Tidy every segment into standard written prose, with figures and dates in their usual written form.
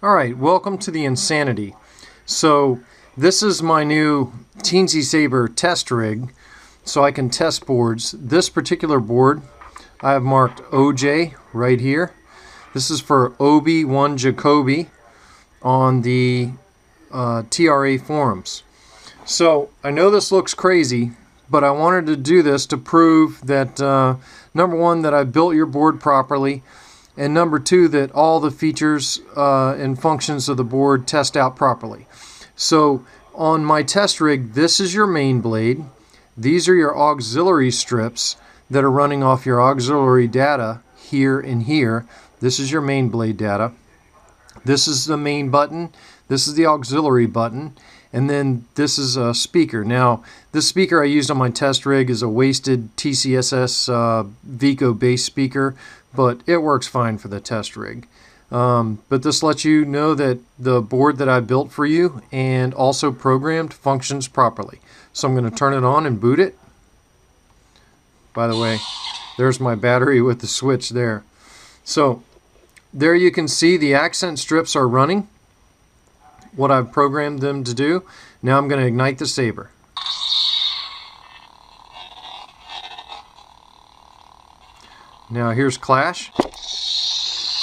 Alright, welcome to the Insanity. So this is my new TeensySaber test rig, so I can test boards. This particular board I have marked OJ right here. This is for Obi-Wan Jacoby on the TRA forums. So I know this looks crazy, but I wanted to do this to prove that number one, that I built your board properly, and number two, that all the features and functions of the board test out properly. So on my test rig, this is your main blade. These are your auxiliary strips that are running off your auxiliary data here and here. This is your main blade data. This is the main button. This is the auxiliary button. And then this is a speaker. Now, this speaker I used on my test rig is a wasted TCSS Vico bass speaker, but it works fine for the test rig. But this lets you know that the board that I built for you and also programmed functions properly. So I'm going to turn it on and boot it. By the way, there's my battery with the switch there. So there you can see the accent strips are running, what I've programmed them to do. Now I'm going to ignite the saber. Now here's clash.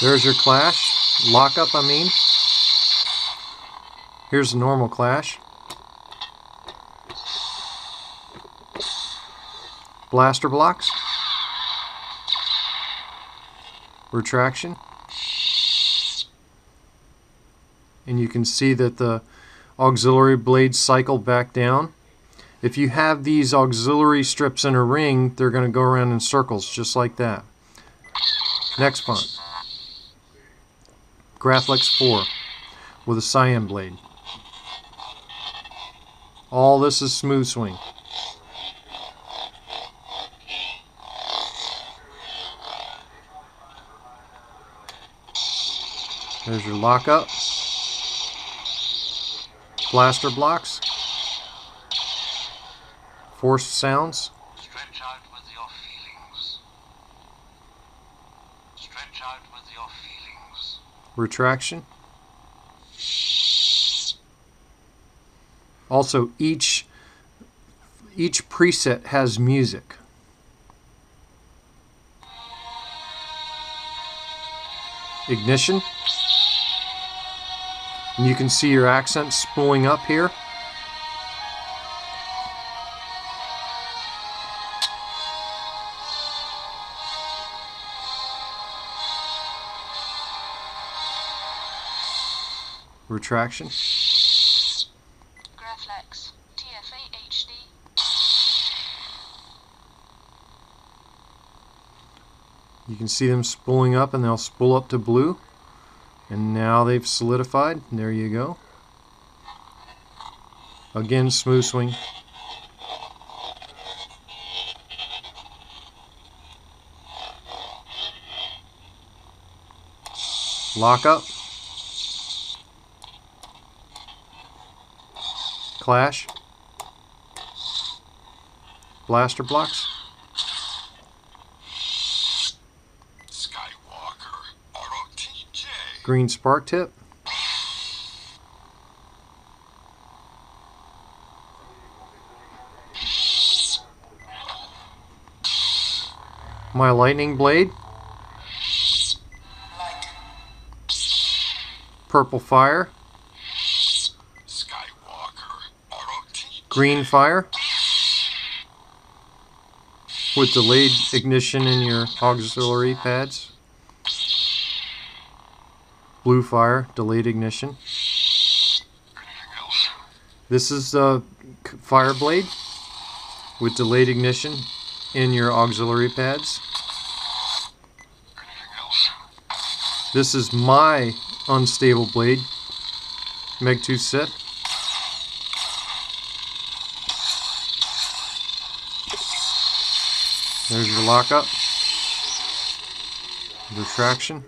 There's your clash. Lockup, I mean. Here's the normal clash. Blaster blocks. Retraction. And you can see that the auxiliary blades cycle back down. If you have these auxiliary strips in a ring, they're going to go around in circles just like that. Next one. Graflex 4 with a cyan blade. All this is smooth swing. There's your lockup. Blaster blocks. Forced sounds. Stretch out with your feelings. Stretch out with your feelings. Retraction. Also, each preset has music. Ignition. And you can see your accents spooling up here. Retraction. Graflex TFA HD. You can see them spooling up, and they'll spool up to blue. And now they've solidified. There you go. Again, smooth swing. Lock up. Clash. Blaster blocks. Green spark tip. My lightning blade. Purple fire. Green fire. With delayed ignition in your auxiliary pads. Blue fire, delayed ignition. This is the fire blade with delayed ignition in your auxiliary pads. This is my unstable blade, Megtooth Sith. There's your lockup. Retraction.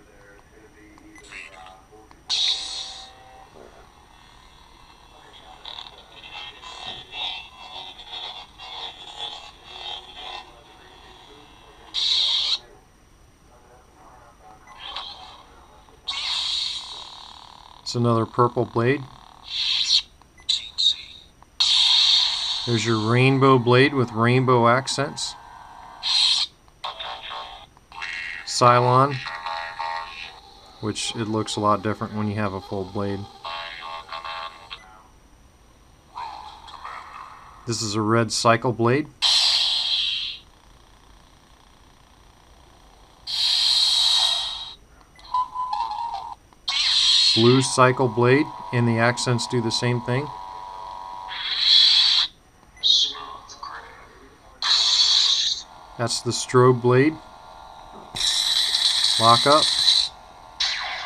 another purple blade. Teensy. There's your rainbow blade with rainbow accents. Cylon, which it looks a lot different when you have a full blade. This is a red cycle blade. Blue cycle blade, and the accents do the same thing. Smooth gray. That's the strobe blade. Lock up.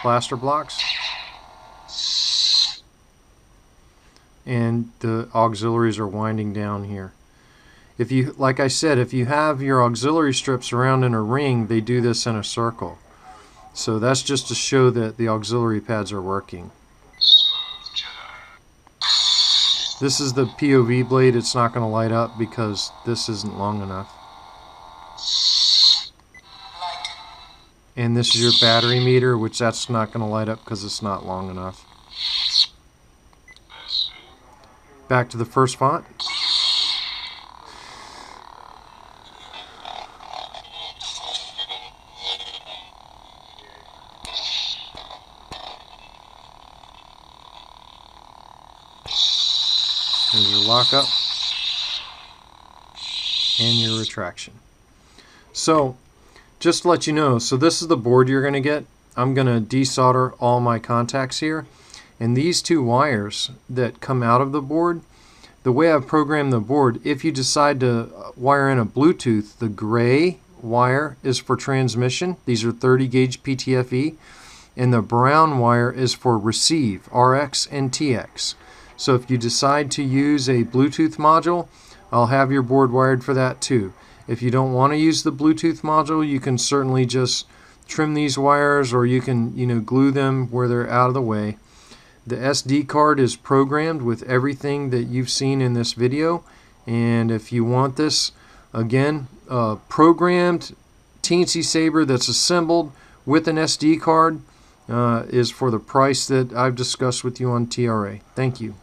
Blaster blocks. And the auxiliaries are winding down here. If you, like I said, if you have your auxiliary strips around in a ring, they do this in a circle. So that's just to show that the auxiliary pads are working. Smooth Jedi. This is the POV blade. It's not going to light up because this isn't long enough. And this is your battery meter, which that's not going to light up because it's not long enough. Back to the first font. There's your lockup and your retraction. So, just to let you know, so this is the board you're going to get. I'm going to desolder all my contacts here. And these two wires that come out of the board, the way I've programmed the board, if you decide to wire in a Bluetooth, the gray wire is for transmission. These are 30 gauge PTFE. And the brown wire is for receive, RX and TX. So if you decide to use a Bluetooth module, I'll have your board wired for that too. If you don't want to use the Bluetooth module, you can certainly just trim these wires, or you can, glue them where they're out of the way. The SD card is programmed with everything that you've seen in this video, and if you want this, again, programmed TeensySaber that's assembled with an SD card is for the price that I've discussed with you on TRA. Thank you.